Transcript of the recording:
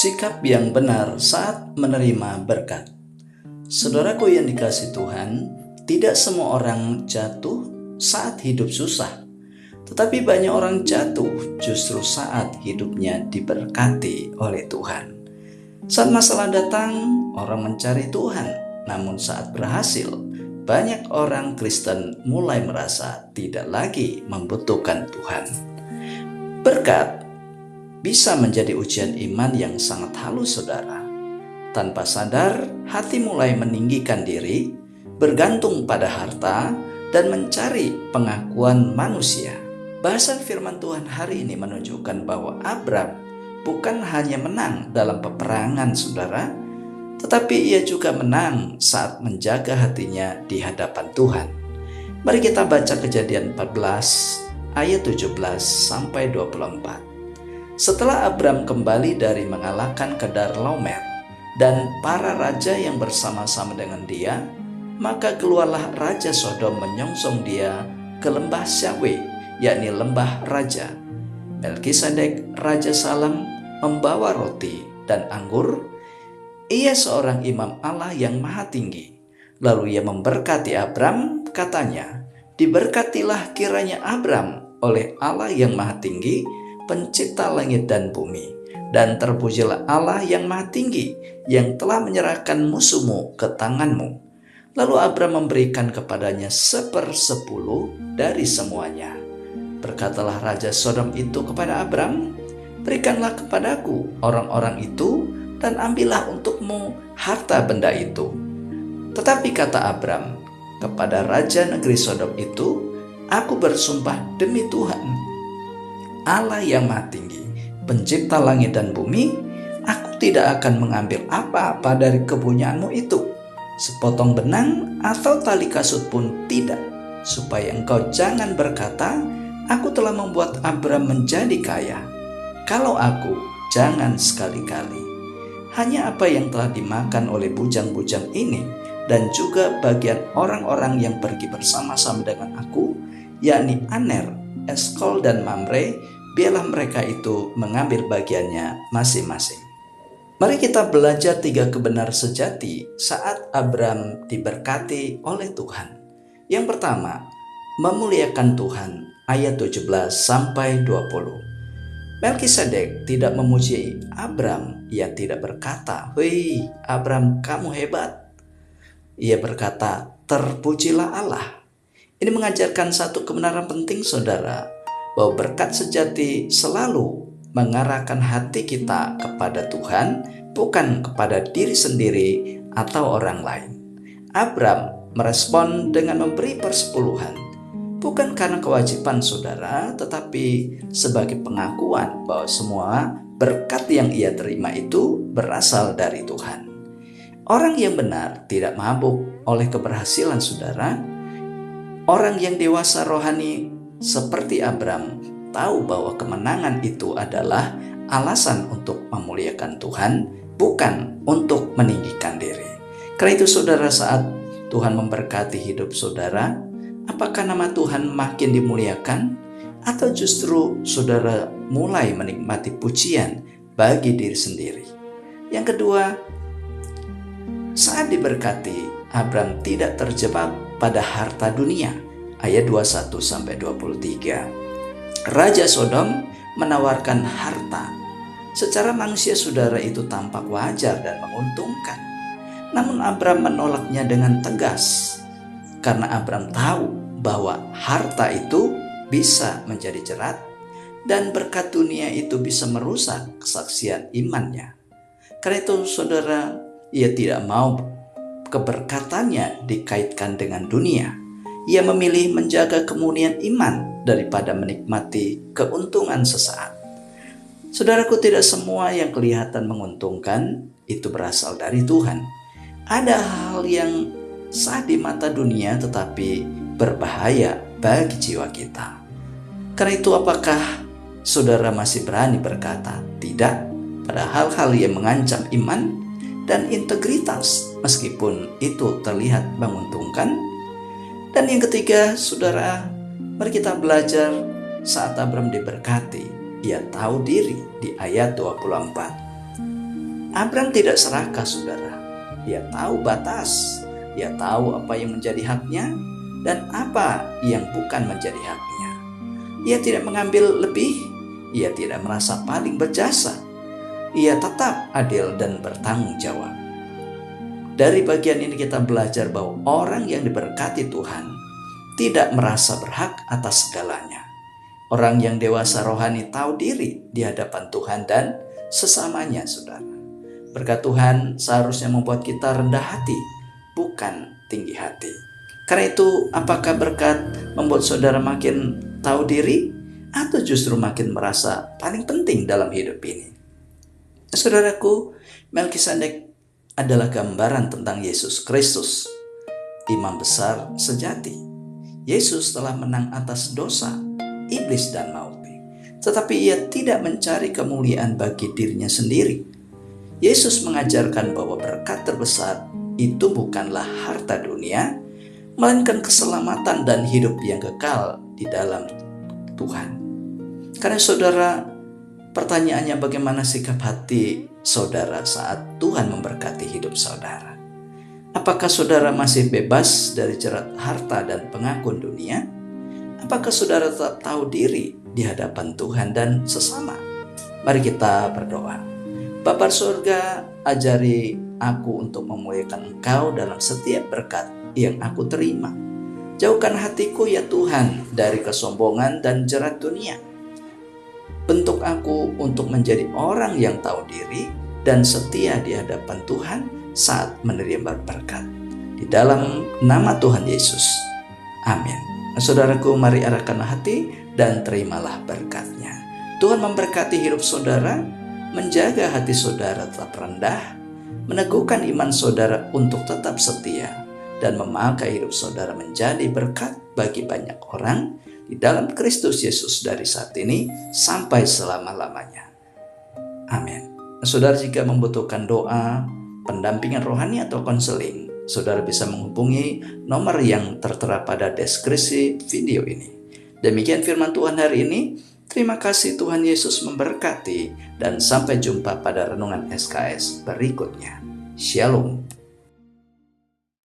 Sikap yang benar saat menerima berkat. Saudaraku yang dikasihi Tuhan, tidak semua orang jatuh saat hidup susah, tetapi banyak orang jatuh justru saat hidupnya diberkati oleh Tuhan. Saat masalah datang, orang mencari Tuhan, namun saat berhasil, banyak orang Kristen mulai merasa tidak lagi membutuhkan Tuhan. Berkat bisa menjadi ujian iman yang sangat halus, saudara. Tanpa sadar, hati mulai meninggikan diri, bergantung pada harta, dan mencari pengakuan manusia. Bahasan firman Tuhan hari ini menunjukkan bahwa Abram bukan hanya menang dalam peperangan, saudara, tetapi ia juga menang saat menjaga hatinya di hadapan Tuhan. Mari kita baca Kejadian 14 ayat 17 sampai 24. Setelah Abram kembali dari mengalahkan Kedorlaomer dan para raja yang bersama-sama dengan dia, maka keluarlah Raja Sodom menyongsong dia ke lembah Syawe, yakni lembah raja. Melkisedek Raja Salem membawa roti dan anggur. Ia seorang imam Allah yang maha tinggi. Lalu ia memberkati Abram, katanya, "Diberkatilah kiranya Abram oleh Allah yang maha tinggi, pencipta langit dan bumi, dan terpujilah Allah yang maha tinggi, yang telah menyerahkan musuhmu ke tanganmu." Lalu Abram memberikan kepadanya 1/10 dari semuanya. Berkatalah Raja Sodom itu kepada Abram, "Berikanlah kepadaku orang-orang itu, dan ambillah untukmu harta benda itu." Tetapi kata Abram kepada Raja negeri Sodom itu, "Aku bersumpah demi Tuhan, Allah yang maha tinggi, pencipta langit dan bumi, aku tidak akan mengambil apa-apa dari kepunyaanmu itu, sepotong benang atau tali kasut pun tidak, supaya engkau jangan berkata, aku telah membuat Abram menjadi kaya. Kalau aku, jangan sekali-kali. Hanya apa yang telah dimakan oleh bujang-bujang ini, dan juga bagian orang-orang yang pergi bersama-sama dengan aku, yakni Aner, Eskol dan Mamre, biarlah mereka itu mengambil bagiannya masing-masing." Mari kita belajar 3 kebenaran sejati saat Abram diberkati oleh Tuhan. Yang pertama, memuliakan Tuhan, ayat 17 sampai 20. Melkisedek tidak memuji Abram. Ia tidak berkata, "Hei Abram, kamu hebat." Ia berkata, "Terpujilah Allah." Ini mengajarkan satu kebenaran penting, saudara, bahwa berkat sejati selalu mengarahkan hati kita kepada Tuhan, bukan kepada diri sendiri atau orang lain. Abram merespon dengan memberi persepuluhan, bukan karena kewajiban, saudara, tetapi sebagai pengakuan bahwa semua berkat yang ia terima itu berasal dari Tuhan. Orang yang benar tidak mabuk oleh keberhasilan, saudara. Orang yang dewasa rohani seperti Abram tahu bahwa kemenangan itu adalah alasan untuk memuliakan Tuhan, bukan untuk meninggikan diri. Karena itu, saudara, saat Tuhan memberkati hidup saudara, apakah nama Tuhan makin dimuliakan, atau justru saudara mulai menikmati pujian bagi diri sendiri? Yang kedua, saat diberkati, Abram tidak terjebak pada harta dunia. Ayat 21 sampai 23. Raja Sodom menawarkan harta. Secara manusia, saudara, itu tampak wajar dan menguntungkan. Namun Abram menolaknya dengan tegas, karena Abram tahu bahwa harta itu bisa menjadi jerat, dan berkat dunia itu bisa merusak kesaksian imannya. Karena itu, saudara, ia tidak mau keberkatannya dikaitkan dengan dunia. Ia memilih menjaga kemurnian iman daripada menikmati keuntungan sesaat. Saudaraku, tidak semua yang kelihatan menguntungkan itu berasal dari Tuhan. Ada hal yang sah di mata dunia tetapi berbahaya bagi jiwa kita. Karena itu, apakah saudara masih berani berkata tidak pada hal-hal yang mengancam iman dan integritas meskipun itu terlihat menguntungkan? Dan yang ketiga, saudara, mari kita belajar saat Abram diberkati. Ia tahu diri di ayat 24. Abraham tidak serakah, saudara. Ia tahu batas, ia tahu apa yang menjadi haknya dan apa yang bukan menjadi haknya. Ia tidak mengambil lebih, ia tidak merasa paling berjasa. Ia tetap adil dan bertanggung jawab. Dari bagian ini kita belajar bahwa orang yang diberkati Tuhan tidak merasa berhak atas segalanya. Orang yang dewasa rohani tahu diri di hadapan Tuhan dan sesamanya, saudara. Berkat Tuhan seharusnya membuat kita rendah hati, bukan tinggi hati. Karena itu, apakah berkat membuat saudara makin tahu diri atau justru makin merasa paling penting dalam hidup ini? Saudaraku, Melkisedek adalah gambaran tentang Yesus Kristus, imam besar sejati. Yesus telah menang atas dosa, iblis dan maut. Tetapi ia tidak mencari kemuliaan bagi dirinya sendiri. Yesus mengajarkan bahwa berkat terbesar itu bukanlah harta dunia, melainkan keselamatan dan hidup yang kekal di dalam Tuhan. Karena saudara, pertanyaannya bagaimana sikap hati saudara saat Tuhan memberkati hidup saudara? Apakah saudara masih bebas dari jerat harta dan pengakuan dunia? Apakah saudara tetap tahu diri di hadapan Tuhan dan sesama? Mari kita berdoa. Bapa surga, ajari aku untuk memuliakan Engkau dalam setiap berkat yang aku terima. Jauhkan hatiku ya Tuhan dari kesombongan dan jerat dunia. Bentuk aku untuk menjadi orang yang tahu diri dan setia di hadapan Tuhan saat menerima berkat. Di dalam nama Tuhan Yesus. Amin. Saudaraku, mari arahkanlah hati dan terimalah berkat-Nya. Tuhan memberkati hidup saudara, menjaga hati saudara tetap rendah, meneguhkan iman saudara untuk tetap setia, dan memakai hidup saudara menjadi berkat bagi banyak orang di dalam Kristus Yesus dari saat ini sampai selama-lamanya. Amin. Saudara jika membutuhkan doa, pendampingan rohani atau konseling, saudara bisa menghubungi nomor yang tertera pada deskripsi video ini. Demikian firman Tuhan hari ini. Terima kasih, Tuhan Yesus memberkati, dan sampai jumpa pada renungan SKS berikutnya. Shalom.